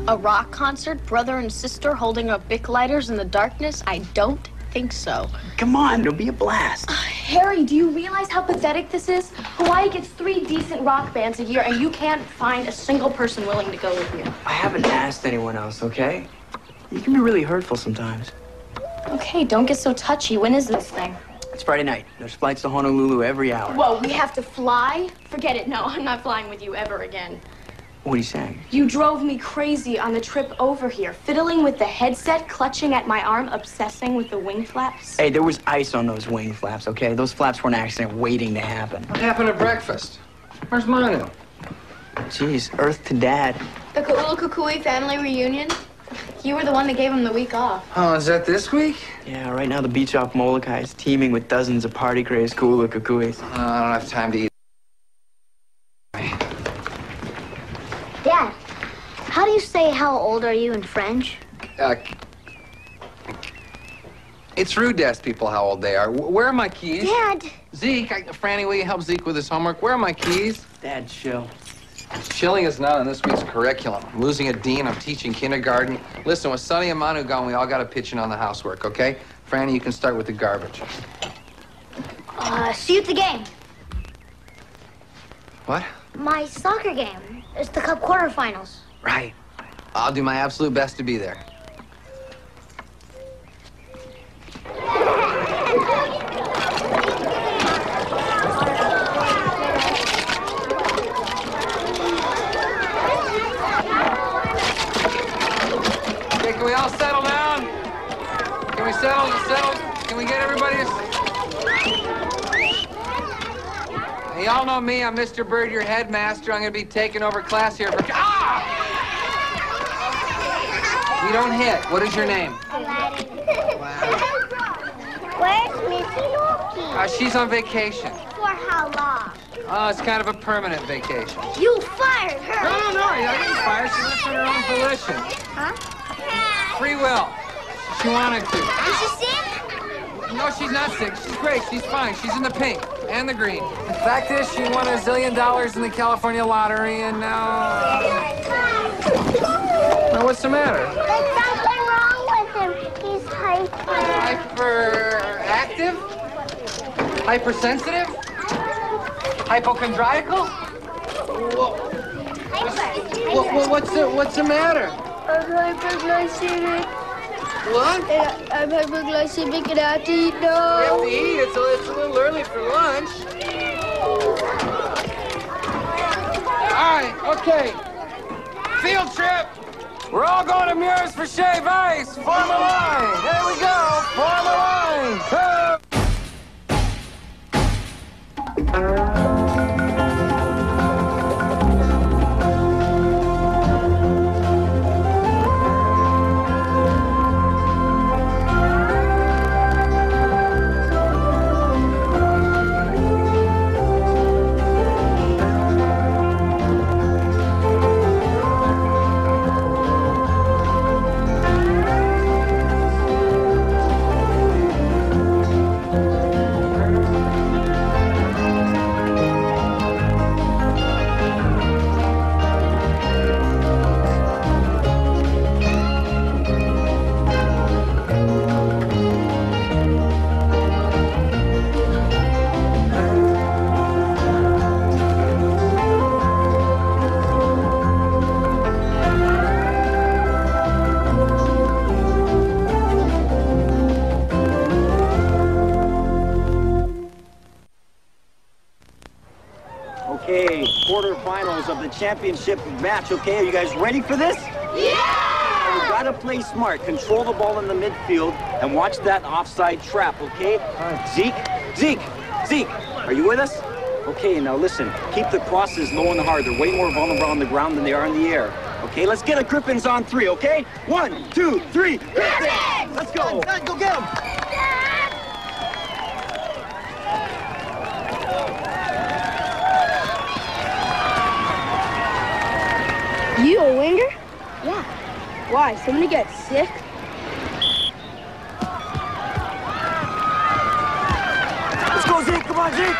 A rock concert, brother and sister holding up Bic lighters in the darkness? I don't think so. Come on, it'll be a blast. Harry, do you realize how pathetic this is? Hawaii gets 3 decent rock bands a year, and you can't find a single person willing to go with you. I haven't asked anyone else, okay? You can be really hurtful sometimes. Okay, don't get so touchy. When is this thing? It's Friday night. There's flights to Honolulu every hour. Whoa, we have to fly? Forget it. No, I'm not flying with you ever again. What are you saying? You drove me crazy on the trip over here, fiddling with the headset, clutching at my arm, obsessing with the wing flaps. Hey, there was ice on those wing flaps, okay? Those flaps were an accident waiting to happen. What happened at breakfast? Where's Manu? Jeez, Earth to Dad. The Ka'ulakukui family reunion? You were the one that gave him the week off. Oh, is that this week? Yeah, right now the beach off Molokai is teeming with dozens of party-crazed Ka'ulakakuis. I don't have time to eat. Dad, how do you say how old are you in French? It's rude to ask people how old they are. Where are my keys? Dad! Zeke, Franny, will you help Zeke with his homework? Where are my keys? Dad, chill. Chilling is not in this week's curriculum. I'm losing a dean. I'm teaching kindergarten. Listen, with Sonny and Manu gone, we all got to pitch in on the housework, okay? Franny, you can start with the garbage. See you at the game. What? My soccer game. It's the Cup quarterfinals. Right. I'll do my absolute best to be there. Okay, can we all settle down? Can we settle? Can we get everybody to... Hey, y'all know me. I'm Mr. Bird, your headmaster. I'm going to be taking over class here for... Ah! You don't hit. What is your name? Where's Missy Loki? She's on vacation. For how long? Oh, it's kind of a permanent vacation. You fired her! No, I didn't fire her. She left on her own volition. Huh? Free will. She wanted to. Is she sick? No, she's not sick. She's great. She's fine. She's in the pink and the green. The fact is, she won $1 zillion in the California lottery, and now... Now, what's the matter? There's something wrong with him. He's Hyperactive? Hypersensitive? Hypochondriacal? What's the matter? I'm hyperglycemic. What? I'm hyperglycemic and I have to eat You now. have to eat. It's a little early for lunch. All right, okay. Field trip. We're all going to Muir's for shave ice. Form a line. There we go. Form a line. Okay, quarterfinals of the championship match, okay? Are you guys ready for this? Yeah! You gotta play smart. Control the ball in the midfield and watch that offside trap, okay? Zeke, are you with us? Okay, now listen, keep the crosses low and hard. They're way more vulnerable on the ground than they are in the air. Okay, let's get a Griffins on 3, okay? 1, 2, 3, Griffins! Let's go! Go get them! You a winger? Yeah. Why? Somebody got sick? Let's go, Zeke! Come on, Zeke!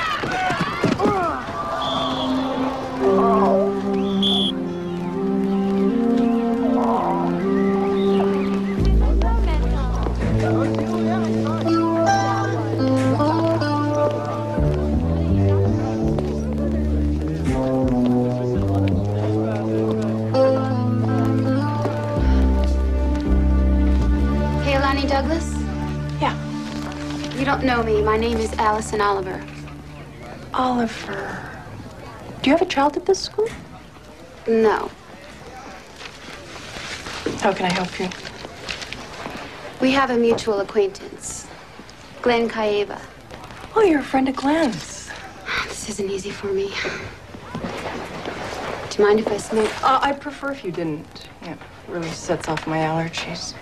don't know me. My name is Allison Oliver. Oliver. Do you have a child at this school? No. How can I help you? We have a mutual acquaintance, Glenn Kaeva. Oh, you're a friend of Glenn's. This isn't easy for me. Do you mind if I smoke? I'd prefer if you didn't. Yeah, it really sets off my allergies.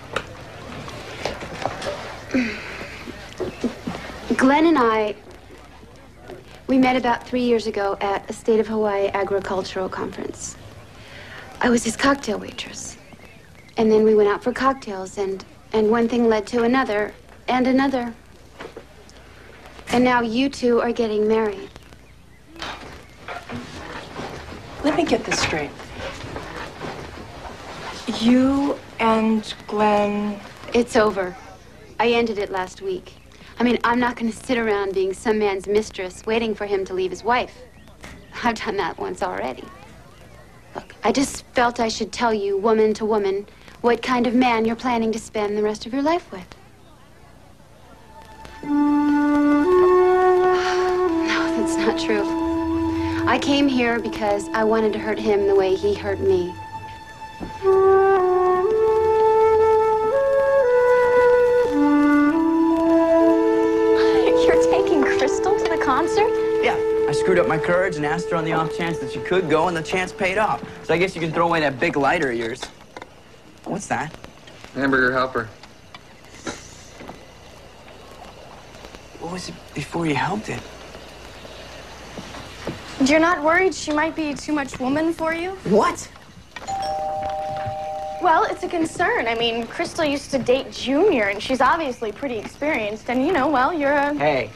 Glenn and I, we met about 3 years ago at a State of Hawaii agricultural conference. I was his cocktail waitress. And then we went out for cocktails, and one thing led to another, and another. And now you two are getting married. Let me get this straight. You and Glenn... It's over. I ended it last week. I mean, I'm not going to sit around being some man's mistress waiting for him to leave his wife. I've done that once already. Look, I just felt I should tell you, woman to woman, what kind of man you're planning to spend the rest of your life with. No, that's not true. I came here because I wanted to hurt him the way he hurt me. You're taking Crystal to the concert? Yeah, I screwed up my courage and asked her on the off chance that she could go, and the chance paid off. So I guess you can throw away that big lighter of yours. What's that? Hamburger helper. What was it before you helped it? You're not worried she might be too much woman for you? What? Well, it's a concern. I mean, Crystal used to date Junior, and she's obviously pretty experienced. And, you know, well, you're a... Hey,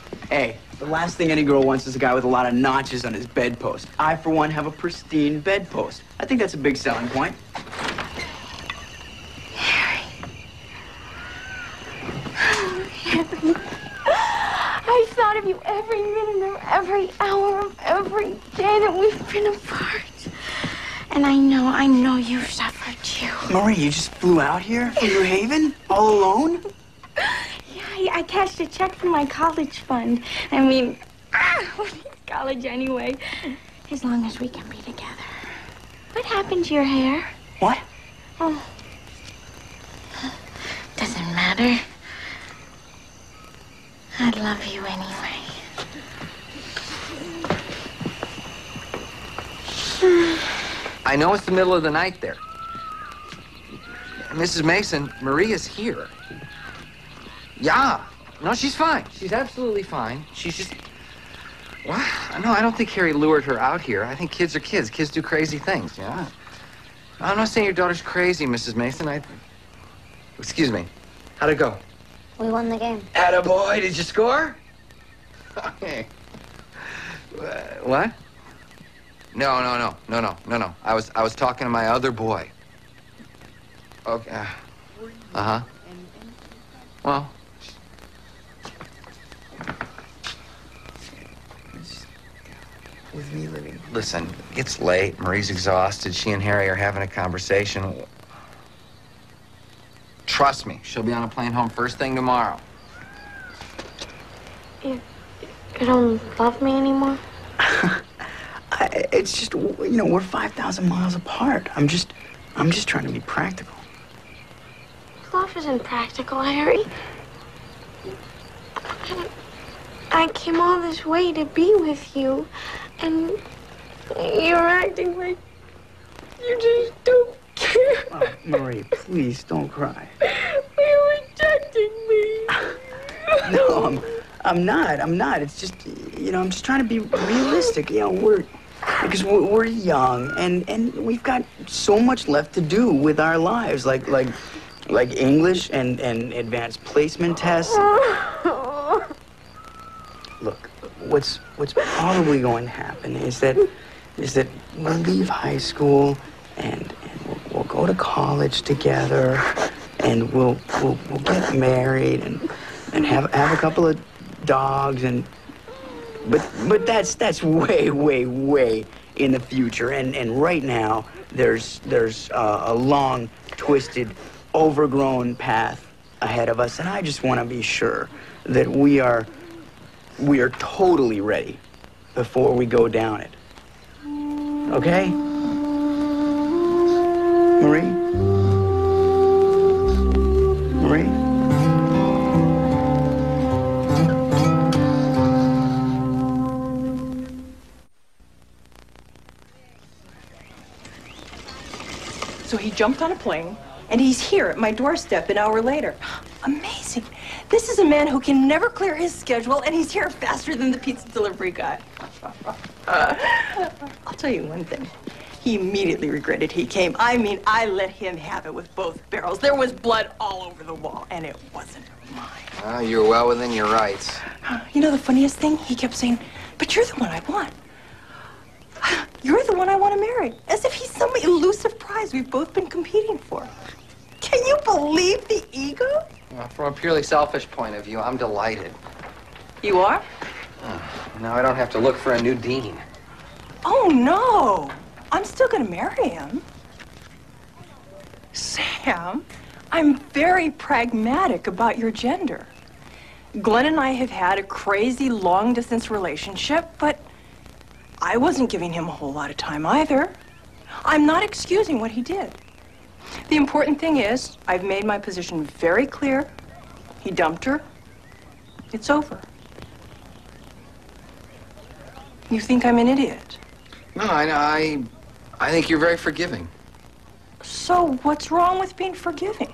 the last thing any girl wants is a guy with a lot of notches on his bedpost. I, for one, have a pristine bedpost. I think that's a big selling point. I thought of you every minute of every hour of every day that we've been apart. And I know you've suffered too. Marie, you just flew out here from New Haven? All alone? Yeah, I cashed a check from my college fund. I mean, college anyway. As long as we can be together. What happened to your hair? What? Oh. Doesn't matter. I love you anyway. I know it's the middle of the night there. Mrs. Mason, Marie is here. Yeah. No, she's fine. She's absolutely fine. She's just... Wow. No, I don't think Harry lured her out here. I think kids are kids. Kids do crazy things, yeah. I'm not saying your daughter's crazy, Mrs. Mason. Excuse me. How'd it go? We won the game. Attaboy. Did you score? Okay. What? No. I was talking to my other boy. Okay. Uh-huh. Well. With me living. Listen, it's late. Marie's exhausted. She and Harry are having a conversation. Trust me, she'll be on a plane home first thing tomorrow. You don't love me anymore? It's just, you know, we're 5,000 miles apart. I'm just trying to be practical. Love isn't practical, Harry. I came all this way to be with you, and you're acting like you just don't care. Oh, Marie, please don't cry. You're rejecting me. No, I'm not. It's just, you know, I'm just trying to be realistic. You know, because we're young, and we've got so much left to do with our lives, like English and advanced placement tests. Look, what's probably going to happen is that we'll leave high school and we'll go to college together, and we'll get married and have a couple of dogs, but that's way in the future, and right now there's a long, twisted, overgrown path ahead of us, and I just want to be sure that we are totally ready before we go down it. Okay? Marie? Marie? So he jumped on a plane, and he's here at my doorstep an hour later. Amazing. This is a man who can never clear his schedule, and he's here faster than the pizza delivery guy. I'll tell you one thing. He immediately regretted he came. I mean, I let him have it with both barrels. There was blood all over the wall, and it wasn't mine. Well, you're well within your rights. You know the funniest thing? He kept saying, but you're the one I want. You're the one I want to marry. As if he's some elusive prize we've both been competing for. Can you believe the ego? Well, from a purely selfish point of view, I'm delighted. You are? Now I don't have to look for a new dean. Oh, no. I'm still going to marry him. Sam, I'm very pragmatic about your gender. Glenn and I have had a crazy long-distance relationship, but I wasn't giving him a whole lot of time either. I'm not excusing what he did. The important thing is, I've made my position very clear. He dumped her. It's over. You think I'm an idiot? No, I think you're very forgiving. So what's wrong with being forgiving?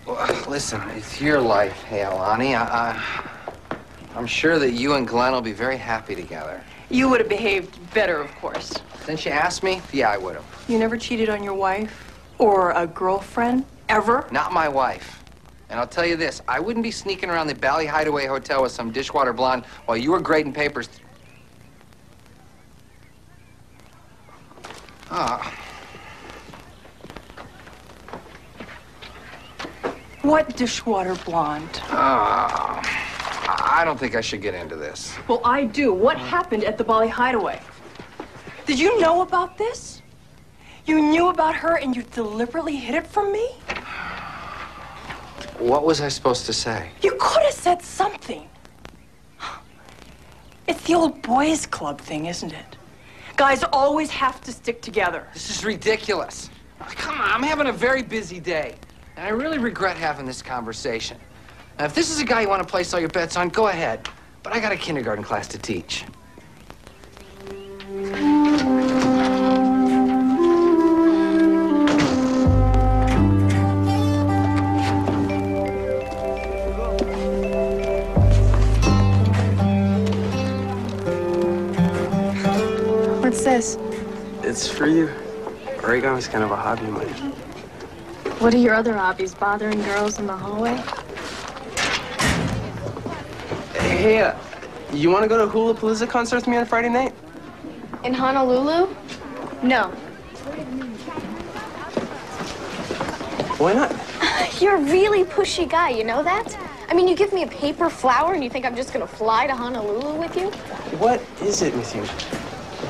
Well, listen, it's your life, hey, Alani. I'm sure that you and Glenn will be very happy together. You would have behaved better, of course. Since you asked me, yeah, I would have. You never cheated on your wife or a girlfriend, ever? Not my wife. And I'll tell you this, I wouldn't be sneaking around the Bally Hideaway Hotel with some dishwater blonde while you were grading papers. What dishwater blonde? I don't think I should get into this. Well, I do. What happened at the Bali Hideaway? Did you know about this? You knew about her and you deliberately hid it from me? What was I supposed to say? You could have said something. It's the old boys club thing, isn't it? Guys always have to stick together. This is ridiculous. Come on, I'm having a very busy day. And I really regret having this conversation. Now, if this is a guy you want to place all your bets on, go ahead. But I got a kindergarten class to teach. What's this? It's for you. Origami's kind of a hobby of mine. What are your other hobbies? Bothering girls in the hallway? Hey, you want to go to Hula Palooza concert with me on Friday night? In Honolulu? No. Why not? You're a really pushy guy, you know that? I mean, you give me a paper flower and you think I'm just gonna fly to Honolulu with you? What is it with you?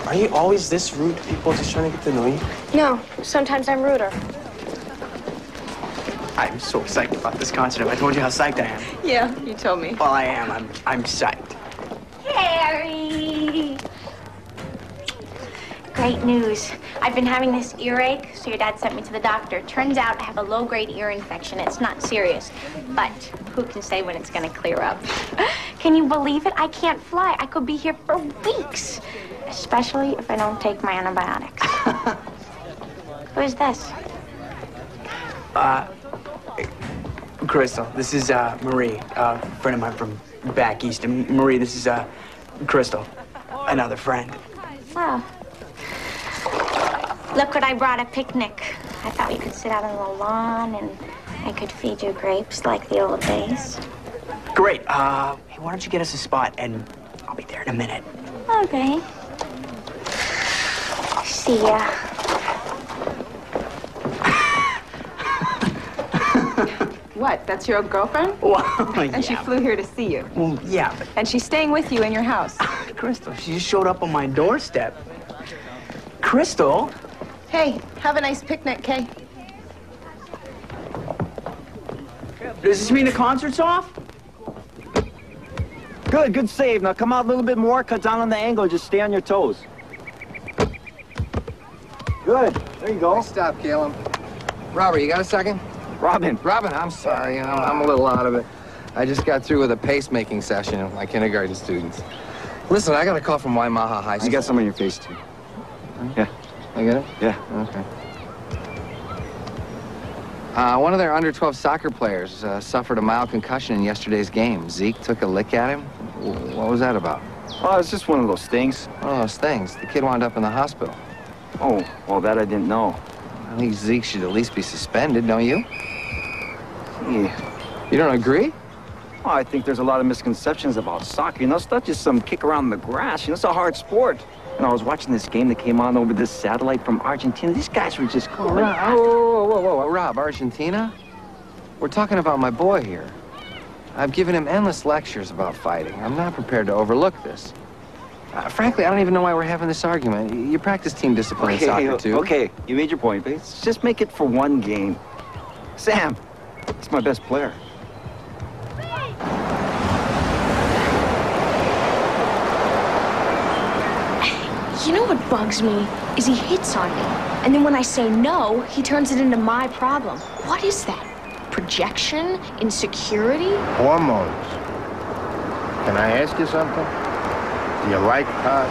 Are you always this rude to people just trying to get to know you? No, sometimes I'm ruder. I'm so psyched about this concert. Have I told you how psyched I am? Yeah, you told me. Well, I am. I'm psyched. Harry! Great news. I've been having this earache, so your dad sent me to the doctor. Turns out I have a low-grade ear infection. It's not serious, but who can say when it's gonna clear up? Can you believe it? I can't fly. I could be here for weeks, especially if I don't take my antibiotics. Who is this? Crystal, this is Marie, a friend of mine from back east. And Marie, this is Crystal, another friend. Oh. Look what I brought, a picnic. I thought we could sit out on the lawn and I could feed you grapes like the old days. Great. Hey, why don't you get us a spot and I'll be there in a minute. Okay. See ya. What? That's your old girlfriend? Well, And she flew here to see you. Well, yeah, but And she's staying with you in your house. Crystal, she just showed up on my doorstep. Crystal? Hey, have a nice picnic, Kay. Does this mean the concert's off? Good save. Now come out a little bit more, cut down on the angle, just stay on your toes. Good. There you go. Nice stop, Caleb. Robert, you got a second? Robin, I'm sorry. I'm a little out of it. I just got through with a pacemaking session with my kindergarten students. Listen, I got a call from Waimaha High School. you got some on your face, too. Yeah. I get it? Yeah. Okay. One of their under-12 soccer players suffered a mild concussion in yesterday's game. Zeke took a lick at him. What was that about? Oh, it's just one of those things. One of those things. The kid wound up in the hospital. Oh, well, that I didn't know. I think Zeke should at least be suspended, don't you? Yeah. You don't agree? Well, I think there's a lot of misconceptions about soccer. You know, it's not just some kick around the grass. You know, it's a hard sport. And I was watching this game that came on over this satellite from Argentina. These guys were just going. Whoa, Rob, Argentina? We're talking about my boy here. I've given him endless lectures about fighting. I'm not prepared to overlook this. Frankly, I don't even know why we're having this argument. You practice team discipline in soccer, too. Okay, you made your point, but just make it for one game. Sam, he's my best player. You know what bugs me is he hits on me, and then when I say no, he turns it into my problem. What is that? Projection? Insecurity? Hormones. Can I ask you something? Do you like Todd?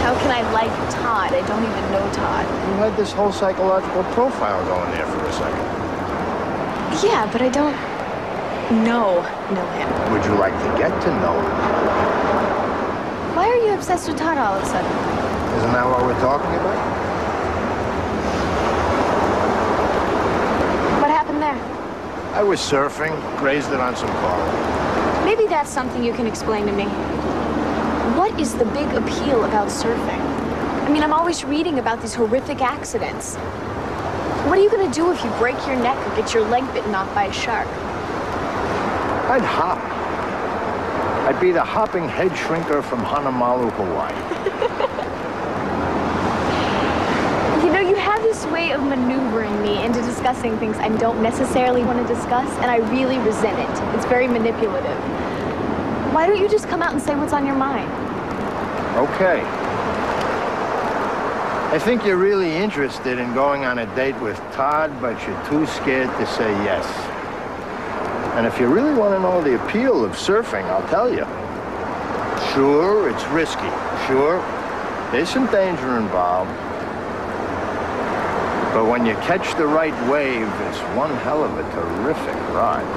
How can I like Todd? I don't even know Todd. You had this whole psychological profile going there for a second. Yeah, but I don't know him. Would you like to get to know him? Why are you obsessed with Todd all of a sudden? Isn't that what we're talking about? What happened there? I was surfing, grazed it on some coral. Maybe that's something you can explain to me. What is the big appeal about surfing? I mean, I'm always reading about these horrific accidents. What are you going to do if you break your neck or get your leg bitten off by a shark? I'd hop. I'd be the hopping head shrinker from Honolulu, Hawaii. You know, you have this way of maneuvering me into discussing things I don't necessarily want to discuss, and I really resent it. It's very manipulative. Why don't you just come out and say what's on your mind? Okay. I think you're really interested in going on a date with Todd, but you're too scared to say yes. And if you really want to know the appeal of surfing, I'll tell you. Sure, it's risky. Sure, there's some danger involved. But when you catch the right wave, it's one hell of a terrific ride.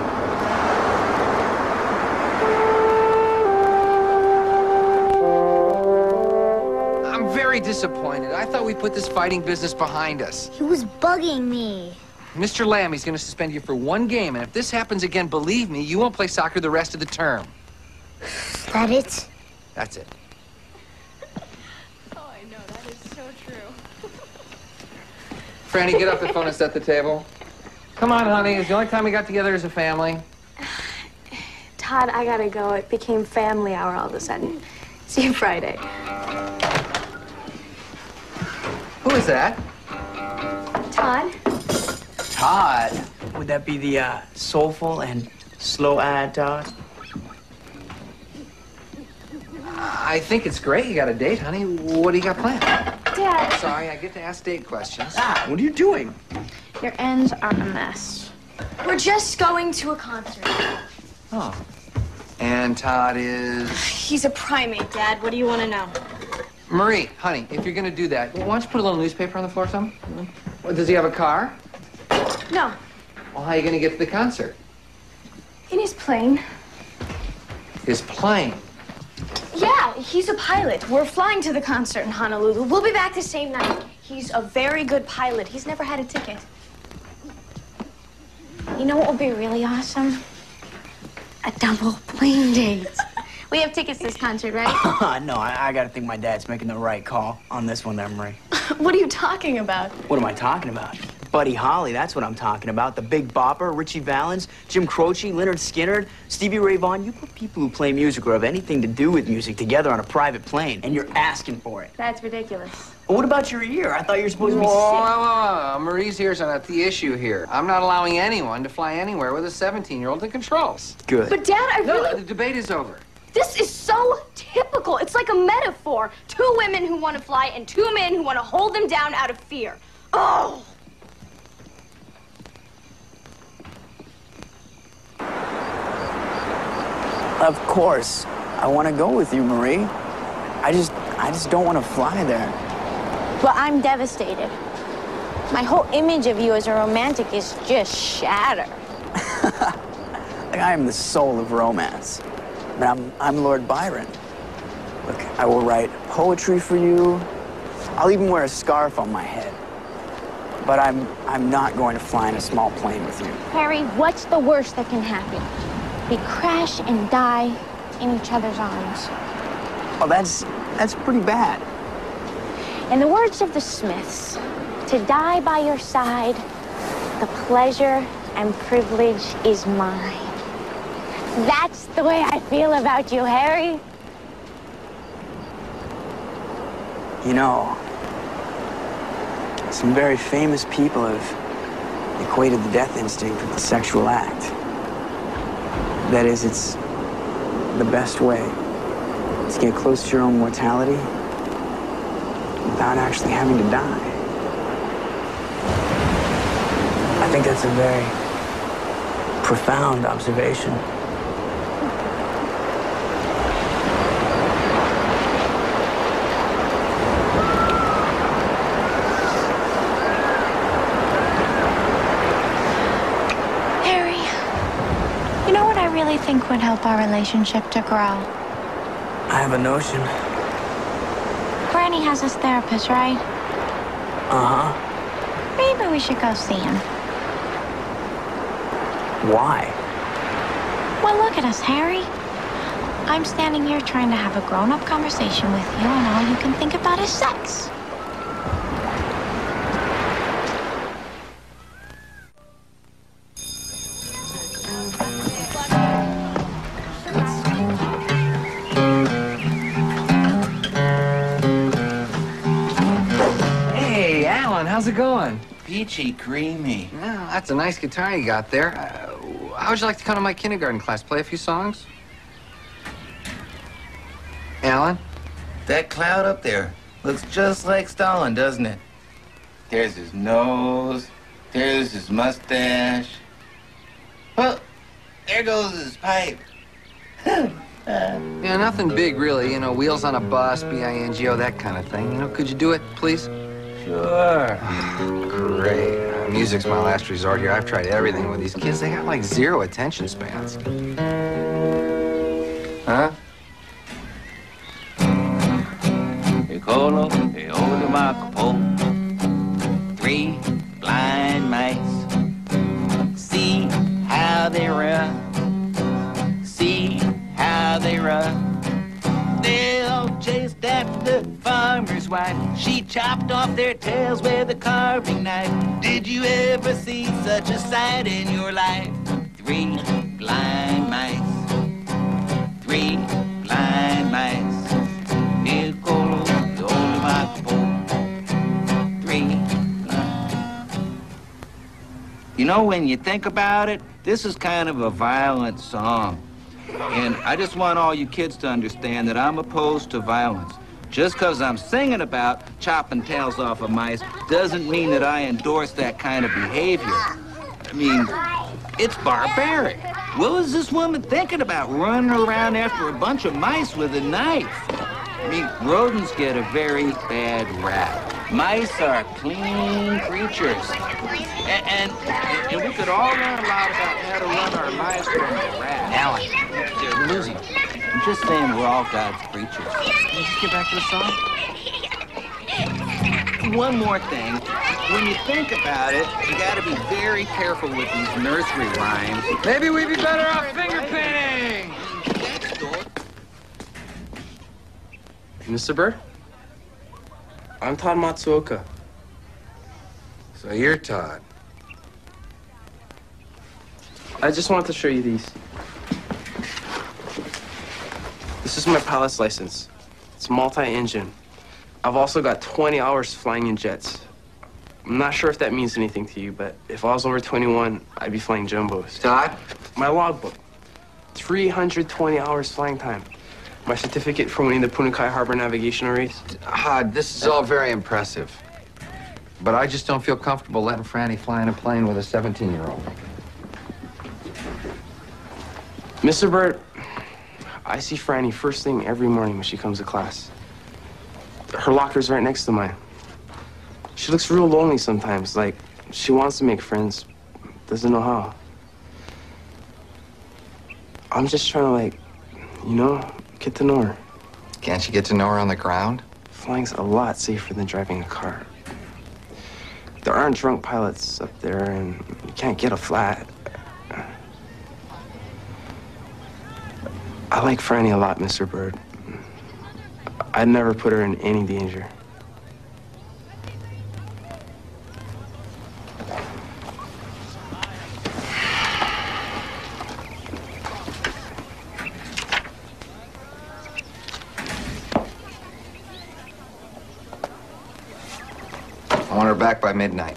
I'm very disappointed. I thought we put this fighting business behind us. He was bugging me. Mr. Lammy's going to suspend you for one game, and if this happens again, believe me, you won't play soccer the rest of the term. Is that it? That's it. Oh, I know. That is so true. Franny, get off the phone and set the table. Come on, honey. It's the only time we got together as a family. Todd, I gotta go. It became family hour all of a sudden. See you Friday. Who is that? Todd? Todd. Would that be the soulful and slow-eyed Todd? I think it's great you got a date, honey. What do you got planned? Dad. Sorry, I get to ask date questions. What are you doing? Your ends are a mess. We're just going to a concert. Oh. And Todd is... He's a primate, Dad. What do you want to know? Marie, honey, if you're going to do that, why don't you put a little newspaper on the floor or something? Well, does he have a car? No. Well, how are you going to get to the concert? In his plane. His plane? Yeah, he's a pilot. We're flying to the concert in Honolulu. We'll be back the same night. He's a very good pilot. He's never had a ticket. You know what would be really awesome? A double plane date. We have tickets to this concert, right? No, I gotta think my dad's making the right call on this one there, Marie. What are you talking about? What am I talking about? Buddy Holly, that's what I'm talking about. The Big Bopper, Richie Valens, Jim Croce, Leonard Skinner, Stevie Ray Vaughan. You put people who play music or have anything to do with music together on a private plane, and you're asking for it. That's ridiculous. Well, what about your ear? I thought you were supposed to be Whoa. Marie's ears are not the issue here. I'm not allowing anyone to fly anywhere with a 17-year-old in controls. Good. But, Dad, I really... No, the debate is over. This is so typical. It's like a metaphor. Two women who want to fly and two men who want to hold them down out of fear. Oh! Of course. I want to go with you, Marie. I just don't want to fly there. Well, I'm devastated. My whole image of you as a romantic is just shattered. Like, I am the soul of romance. But I'm Lord Byron. Look, I will write poetry for you. I'll even wear a scarf on my head. But I'm not going to fly in a small plane with you. Harry, what's the worst that can happen? We crash and die in each other's arms. Oh, that's pretty bad. In the words of the Smiths, to die by your side, the pleasure and privilege is mine. That's the way I feel about you, Harry. You know, some very famous people have equated the death instinct with the sexual act. That is, it's the best way to get close to your own mortality without actually having to die. I think that's a very profound observation. I think would help our relationship to grow. I have a notion. Granny has his therapist, right? Uh-huh. Maybe we should go see him. Why? Well, look at us, Harry. I'm standing here trying to have a grown-up conversation with you, and all you can think about is sex. How's it going? Peachy creamy. Yeah, that's a nice guitar you got there. How would you like to come to my kindergarten class? Play a few songs? Alan? That cloud up there looks just like Stalin, doesn't it? There's his nose. There's his mustache. Well, there goes his pipe. Yeah, nothing big, really. You know, wheels on a bus, B-I-N-G-O, that kind of thing. You know, could you do it, please? Sure. Great. Music's my last resort here. I've tried everything with these kids. They got like 0 attention spans. Huh? Piccolo, the old Marco, 3 blind mice. See how they run. See how they run. They all chased after the farmer's wife. She chopped off their tails with a carving knife. Did you ever see such a sight in your life? 3 blind mice. 3 blind mice. Niccolo, the old Marco, 3 blind. You know, when you think about it, this is kind of a violent song. And I just want all you kids to understand that I'm opposed to violence. Just because I'm singing about chopping tails off of mice doesn't mean that I endorse that kind of behavior. I mean, it's barbaric. What was this woman thinking about running around after a bunch of mice with a knife? I mean, rodents get a very bad rap. Mice are clean creatures. And we could all learn a lot about how to run our lives from a rat. Alan, you're losing. I'm just saying we're all God's creatures. Can you just get back to the song? One more thing. When you think about it, you gotta be very careful with these nursery rhymes. Maybe we'd be better off finger painting! Mr. Bird? I'm Todd Matsuoka. So you're Todd. I just wanted to show you these. This is my pilot's license. It's multi-engine. I've also got 20 hours flying in jets. I'm not sure if that means anything to you, but if I was over 21, I'd be flying jumbos. Todd? My logbook. 320 hours flying time. My certificate for winning the Punakai Harbor Navigational Race. This is all very impressive. But I just don't feel comfortable letting Franny fly in a plane with a 17-year-old. Mr. Bird, I see Franny first thing every morning when she comes to class. Her locker's right next to mine. She looks real lonely sometimes, like she wants to make friends, doesn't know how. I'm just trying to, like, you know, get to know her. Can't you get to know her on the ground? Flying's a lot safer than driving a car. There aren't drunk pilots up there, and you can't get a flat. I like Franny a lot, Mr. Bird. I'd never put her in any danger. I want her back by midnight.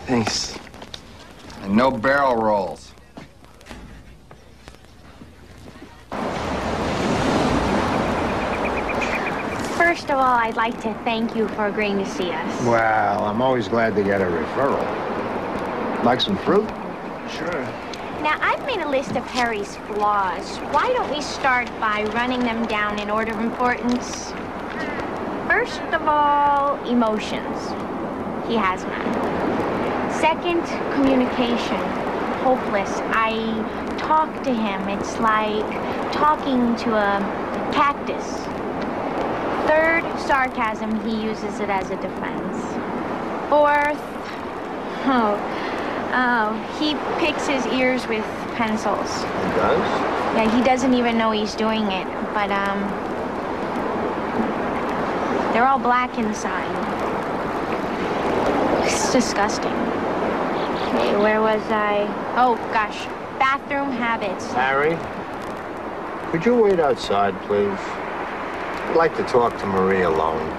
Thanks. And no barrel rolls. First of all, I'd like to thank you for agreeing to see us. Well, I'm always glad to get a referral. Like some fruit? Sure. Now, I've made a list of Harry's flaws. Why don't we start by running them down in order of importance? First of all, emotions. He has none. Second, communication. Hopeless. I talk to him. It's like talking to a cactus. Third, sarcasm. He uses it as a defense. Fourth, he picks his ears with pencils. He does? Yeah, he doesn't even know he's doing it, but, they're all black inside. It's disgusting. Okay, where was I? Oh, gosh. Bathroom habits. Harry, could you wait outside, please? I'd like to talk to Marie alone.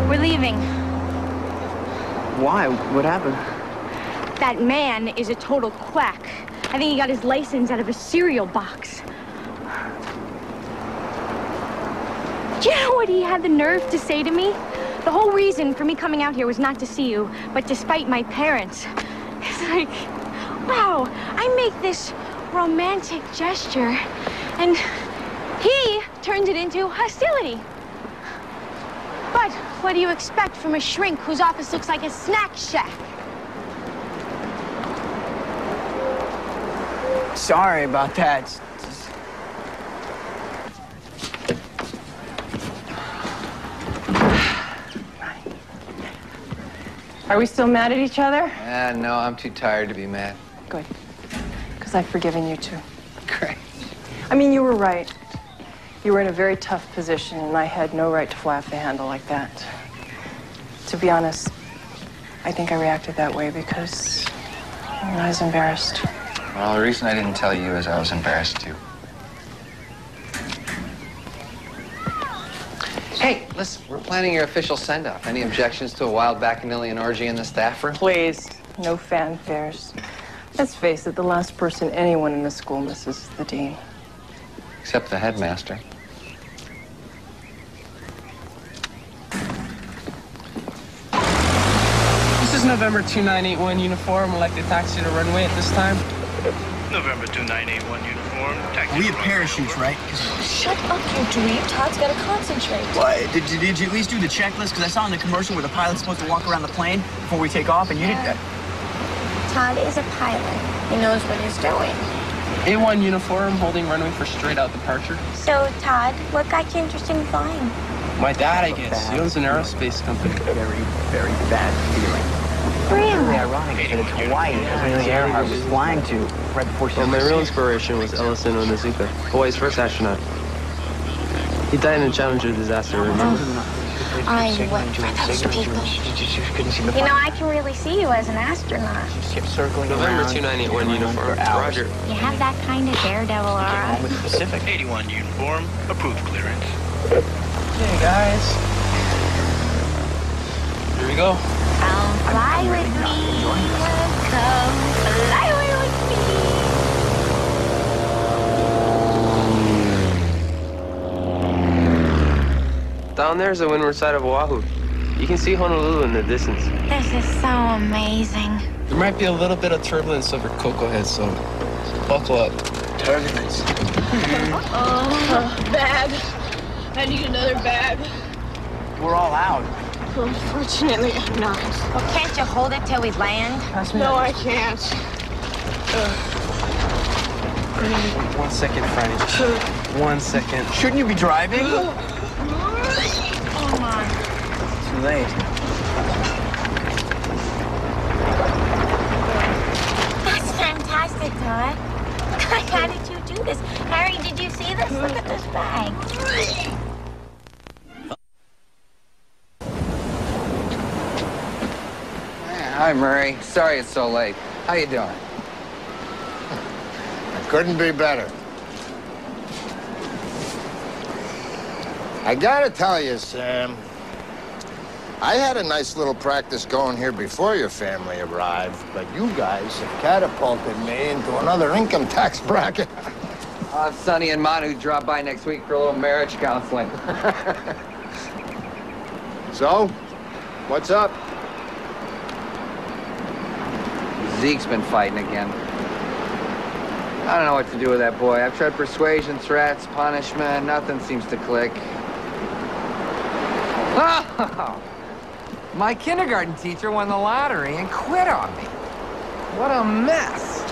We're leaving. Why? What happened? That man is a total quack. I think he got his license out of a cereal box. Do you know what he had the nerve to say to me? The whole reason for me coming out here was not to see you, but to spite my parents. It's like, wow, I make this romantic gesture, and he turns it into hostility. But what do you expect from a shrink whose office looks like a snack shack? Sorry about that. Are we still mad at each other? No, I'm too tired to be mad. Good. Because I've forgiven you too. Great. I mean, you were right. You were in a very tough position, and I had no right to fly off the handle like that. To be honest, I think I reacted that way because I was embarrassed. Well, the reason I didn't tell you is I was embarrassed too. Hey, listen, we're planning your official send-off. Any objections to a wild bacchanalian orgy in the staff room? Please, no fanfares. Let's face it, the last person anyone in the school misses is the dean. Except the headmaster. This is November 2981 uniform. I'd like to taxi to runway at this time. November 2981 uniform. Taxi. We have parachutes, right? Shut up, you dweeb. Todd's gotta concentrate. Well, did you at least do the checklist? Because I saw in the commercial where the pilot's supposed to walk around the plane before we take off, and you didn't. Todd is a pilot. He knows what he's doing. A1 uniform, holding runway for straight out departure. So, Todd, what got you interested in flying? My dad, I guess. He owns an aerospace company. Very, very bad feeling. Really? Ironic is that it's Hawaii, Amelia Earhart was flying to right before she. Well, my real inspiration was Ellison Onizuka, Hawaii's first astronaut. He died in a Challenger disaster, remember? I went for those people. You couldn't see the You know, I can really see you as an astronaut. Just kept circling November around. 2981 uniform. Roger. You have that kind of daredevil aura. With the Pacific. 81 uniform, approved clearance. Hey, guys. Here we go. Come fly with me. Come fly away with me. Down there's the windward side of Oahu. You can see Honolulu in the distance. This is so amazing. There might be a little bit of turbulence over Cocoa Head, so buckle up. Turbulence. Bag. I need another bag. We're all out. Unfortunately, I'm not. Well, can't you hold it till we land? No, I can't. 1 second, Franny. 1 second. Shouldn't you be driving? Oh, my. Too late. That's fantastic, Todd. How did you do this? Harry, did you see this? Look at this bag. Hi, Murray. Sorry it's so late. How you doing? Couldn't be better. I gotta tell you, Sam, I had a nice little practice going here before your family arrived, but you guys have catapulted me into another income tax bracket. I'll have Sonny and Manu drop by next week for a little marriage counseling. So, what's up? Zeke's been fighting again. I don't know what to do with that boy. I've tried persuasion, threats, punishment. Nothing seems to click. Oh, my kindergarten teacher won the lottery and quit on me. What a mess.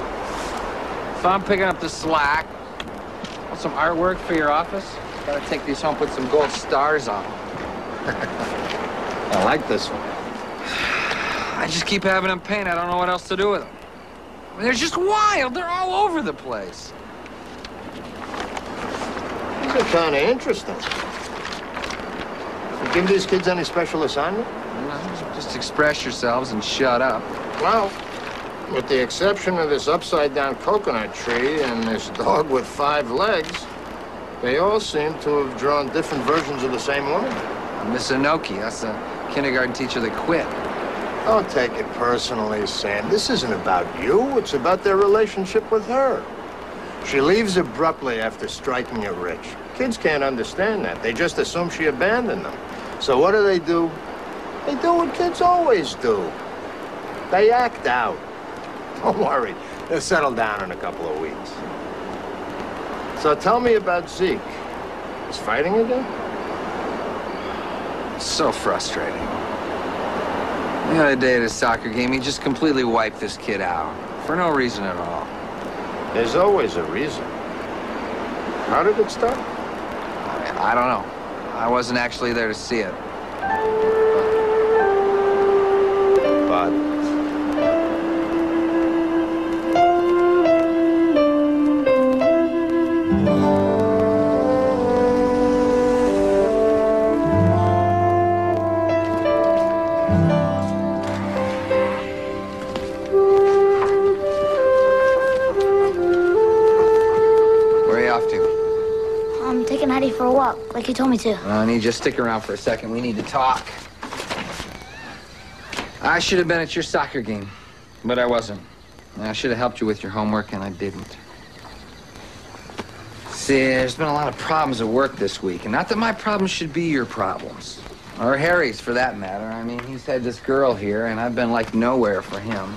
So I'm picking up the slack. Want some artwork for your office? Gotta take these home, put some gold stars on them. I like this one. I just keep having them paint. I don't know what else to do with them. I mean, they're just wild. They're all over the place. These are kind of interesting. You give these kids any special assignment? No, just express yourselves and shut up. Well, with the exception of this upside-down coconut tree and this dog with 5 legs, they all seem to have drawn different versions of the same woman. Miss Inoki, that's the kindergarten teacher that quit. Don't take it personally, Sam. This isn't about you. It's about their relationship with her. She leaves abruptly after striking it rich. Kids can't understand that. They just assume she abandoned them. So what do? They do what kids always do. They act out. Don't worry. They'll settle down in a couple of weeks. So tell me about Zeke. He's fighting again? So frustrating. The other day at his soccer game, he just completely wiped this kid out. For no reason at all. There's always a reason. How did it start? I don't know. I wasn't actually there to see it. But... For a walk, like you told me to. Honey, just stick around for a second. We need to talk. I should have been at your soccer game, but I wasn't. And I should have helped you with your homework, and I didn't. See, there's been a lot of problems at work this week, and not that my problems should be your problems. Or Harry's, for that matter. I mean, he's had this girl here, and I've been like nowhere for him.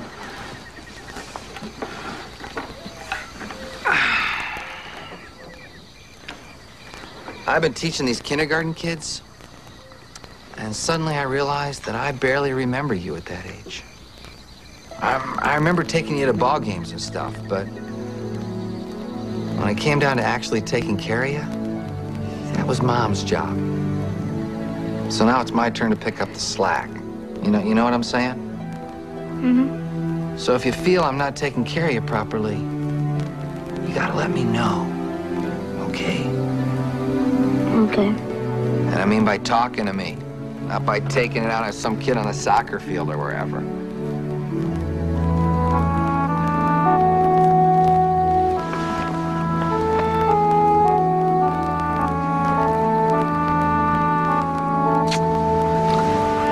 I've been teaching these kindergarten kids, and suddenly I realized that I barely remember you at that age. I remember taking you to ball games and stuff, but when it came down to actually taking care of you, that was Mom's job. So now it's my turn to pick up the slack. You know what I'm saying? Mm-hmm. So if you feel I'm not taking care of you properly, you gotta let me know, okay? Okay. And I mean by talking to me. Not by taking it out on some kid on a soccer field or wherever.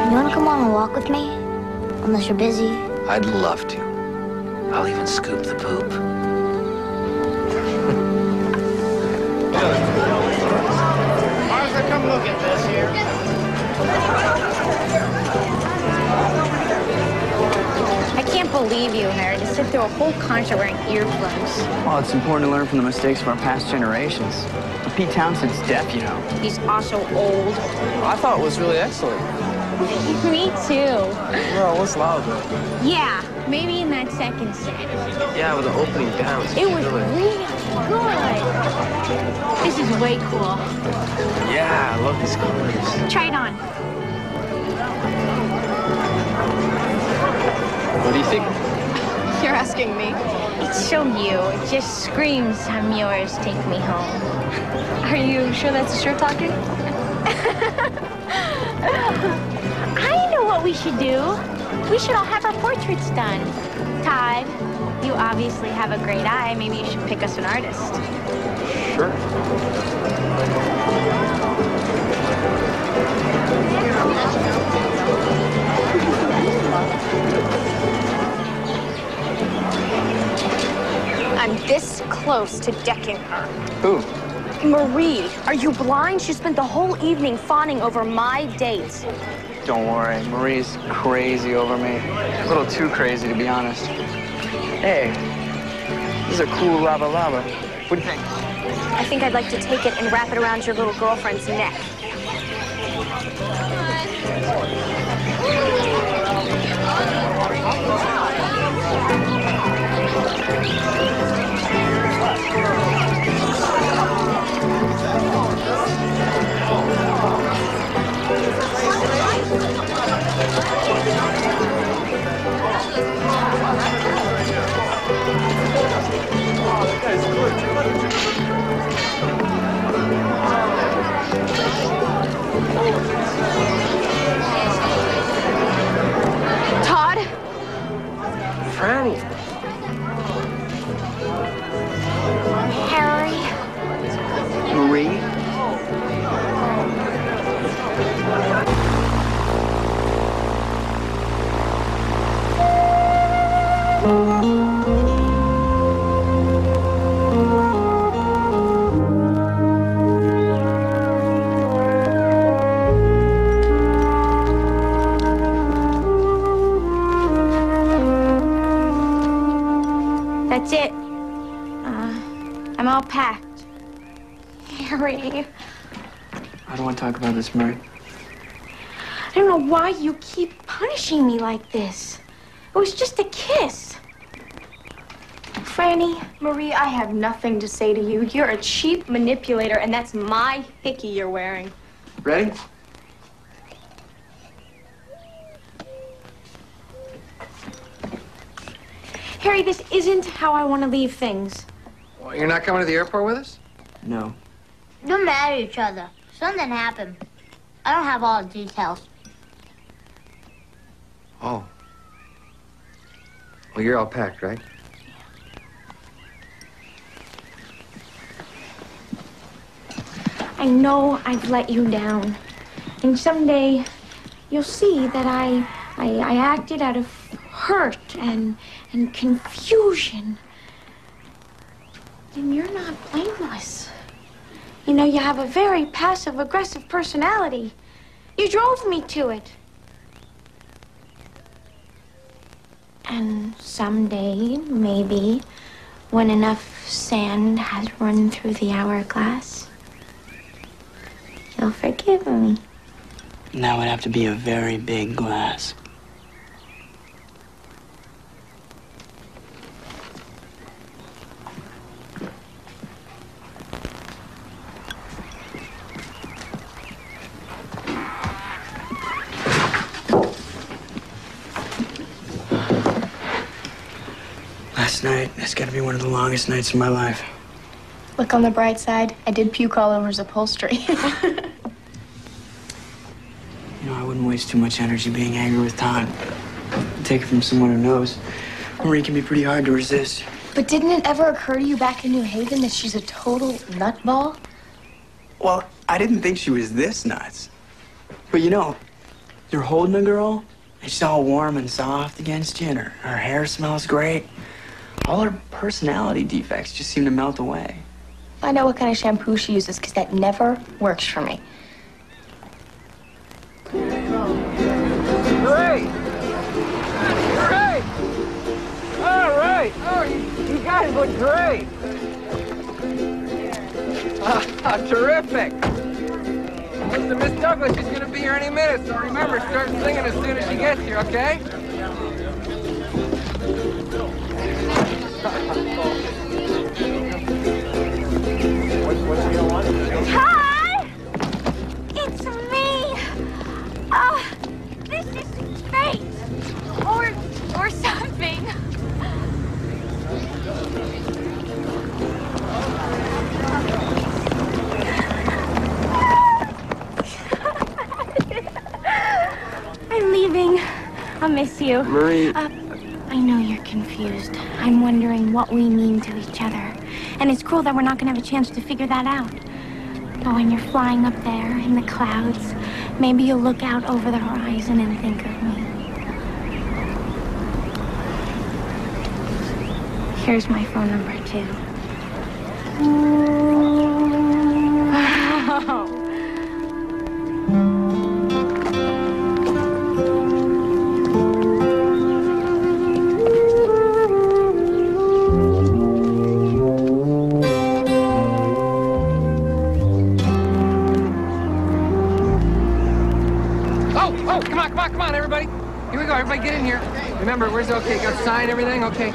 You want to come on a walk with me? Unless you're busy. I'd love to. I'll even scoop the poop. Martha, come look at this here. I can't believe you, Harry, to sit through a whole concert wearing earplugs. Well, it's important to learn from the mistakes of our past generations. Pete Townshend's deaf, you know. He's also old. I thought it was really excellent. Me too. No, it was loud though. Yeah, maybe in that second set. Yeah, with the opening down. It was really good. This is way cool. Yeah, I love these colors. Try it on. What do you think? You're asking me. It's so you. It just screams, I'm yours, take me home. Are you sure that's a shirt talking? I know what we should do. We should all have our portraits done. Todd, you obviously have a great eye. Maybe you should pick us an artist. Sure. I'm this close to decking her. Who? Marie, are you blind? She spent the whole evening fawning over my dates. Don't worry, Marie's crazy over me. A little too crazy, to be honest. Hey, this is a cool lava lava. What do you think? I think I'd like to take it and wrap it around your little girlfriend's neck. Todd? Franny. Harry? Marie? That's it. I'm all packed. Harry, I don't want to talk about this, Marie. I don't know why you keep punishing me like this. It was just a kiss. Franny? Marie, I have nothing to say to you. You're a cheap manipulator, and that's my hickey you're wearing. Ready? Harry, this isn't how I want to leave things. Well, you're not coming to the airport with us? No. Don't mad at each other. Something happened. I don't have all the details. Oh. Well, you're all packed, right? I know I've let you down. And someday you'll see that I acted out of hurt and confusion. And you're not blameless. You know, you have a very passive-aggressive personality. You drove me to it. And someday, maybe, when enough sand has run through the hourglass, you'll forgive me. And that would have to be a very big glass. Last night, that's got to be one of the longest nights of my life. Look on the bright side. I did puke all over his upholstery. You know, I waste too much energy being angry with Todd. Take it from someone who knows. Marie can be pretty hard to resist. But didn't it ever occur to you back in New Haven that she's a total nutball? Well, I didn't think she was this nuts. But you know, you're holding a girl, and she's all warm and soft against you, and her hair smells great. All her personality defects just seem to melt away. Find out what kind of shampoo she uses, because that never works for me. Great! Great! All right! Oh, you guys look great! Terrific! Listen, Miss Douglas, she's gonna be here any minute, so remember, start singing as soon as she gets here, okay? Hi! It's me! Oh, this is great! Or something. I'm leaving. I'll miss you. Marie. I know you're confused. I'm wondering what we mean to each other. And it's cruel that we're not going to have a chance to figure that out. But when you're flying up there in the clouds, maybe you'll look out over the horizon and think of me. Here's my phone number, too. Come on, everybody. Here we go, everybody get in here. Remember, where's the okay? Got to sign everything? Okay.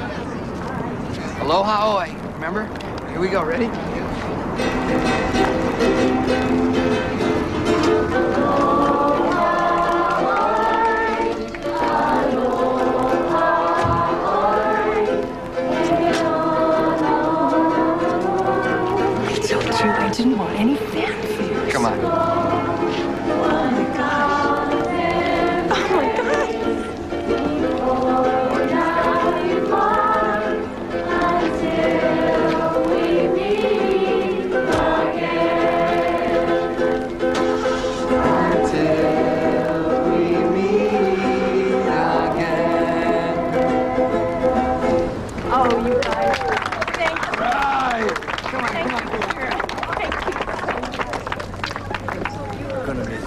Aloha oi. Remember? Here we go, ready? I told you I didn't want any fanfare. Come on.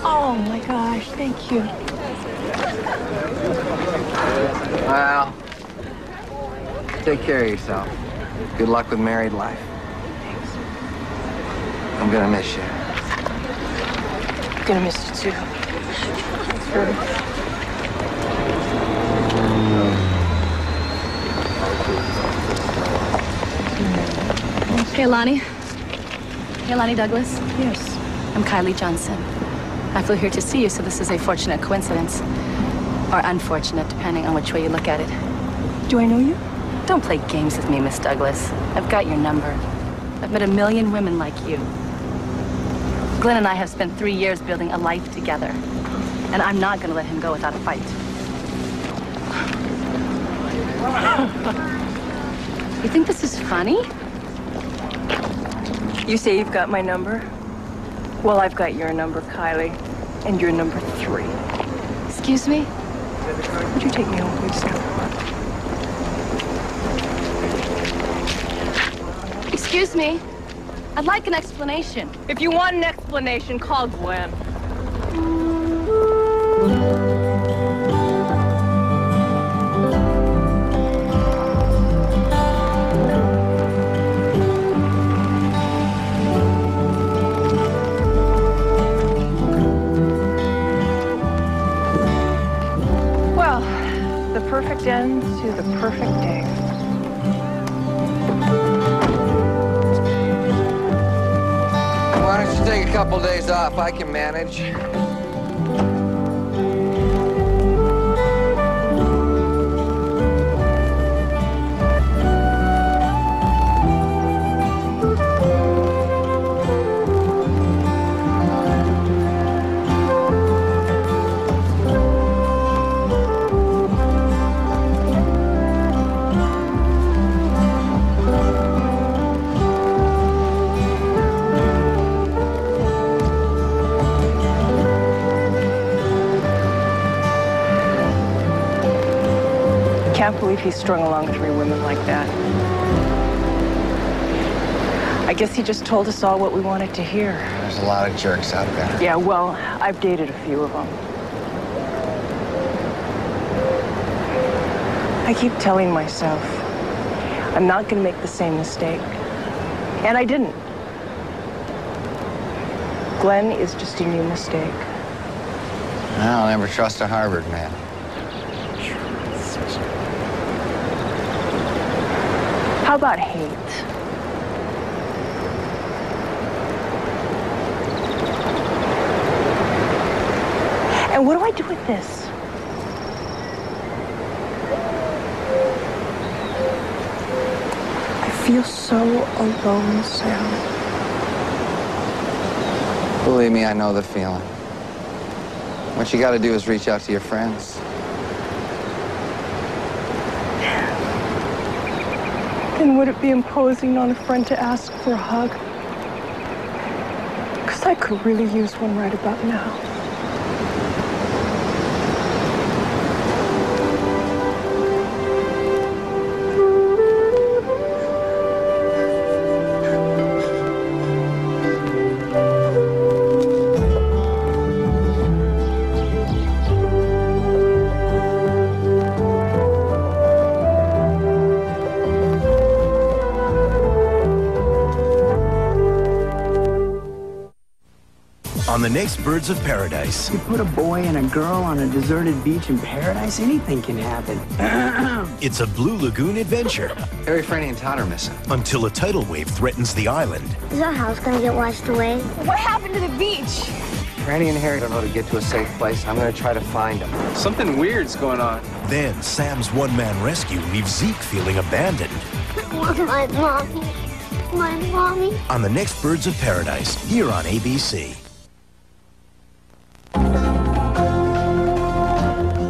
Oh my gosh, thank you. Well, take care of yourself. Good luck with married life. I'm gonna miss you. I'm gonna miss you too. Hey, Lonnie. Hey, Lonnie Douglas. Yes. I'm Kylie Johnson. I flew here to see you, so this is a fortunate coincidence. Or unfortunate, depending on which way you look at it. Do I know you? Don't play games with me, Miss Douglas. I've got your number. I've met a million women like you. Glenn and I have spent 3 years building a life together. And I'm not gonna let him go without a fight. You think this is funny? You say you've got my number? Well, I've got your number, Kylie. And you're number 3. Excuse me? Would you take me home, please, sir? Excuse me. I'd like an explanation. If you want an explanation, call Glenn. Well, the perfect end to the perfect day. Why don't you take a couple days off? I can manage. he strung along 3 women like that. I guess he just told us all what we wanted to hear. There's a lot of jerks out there. Yeah, well, I've dated a few of them. I keep telling myself I'm not going to make the same mistake. And I didn't. Glenn is just a new mistake. I'll never trust a Harvard man. How about hate? And what do I do with this? I feel so alone, Sam. Believe me, I know the feeling. What you gotta do is reach out to your friends. And would it be imposing on a friend to ask for a hug? Because I could really use one right about now. On the next Birds of Paradise. You put a boy and a girl on a deserted beach in paradise, anything can happen. It's a Blue Lagoon adventure. Harry, Franny, and Todd are missing. Until a tidal wave threatens the island. Is our house gonna get washed away? What happened to the beach? Franny and Harry don't know how to get to a safe place. I'm gonna try to find them. Something weird's going on. Then Sam's one-man rescue leaves Zeke feeling abandoned. My mommy. My mommy. On the next Birds of Paradise, here on ABC.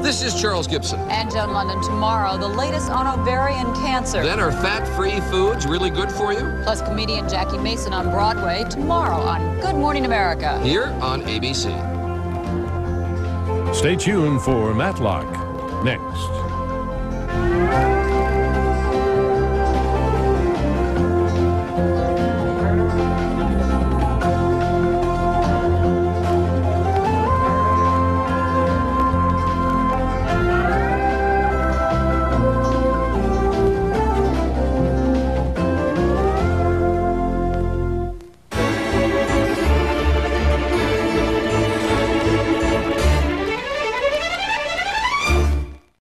This is Charles Gibson. And Joan London. Tomorrow, the latest on ovarian cancer. Then are fat-free foods really good for you? Plus comedian Jackie Mason on Broadway tomorrow on Good Morning America. Here on ABC. Stay tuned for Matlock next.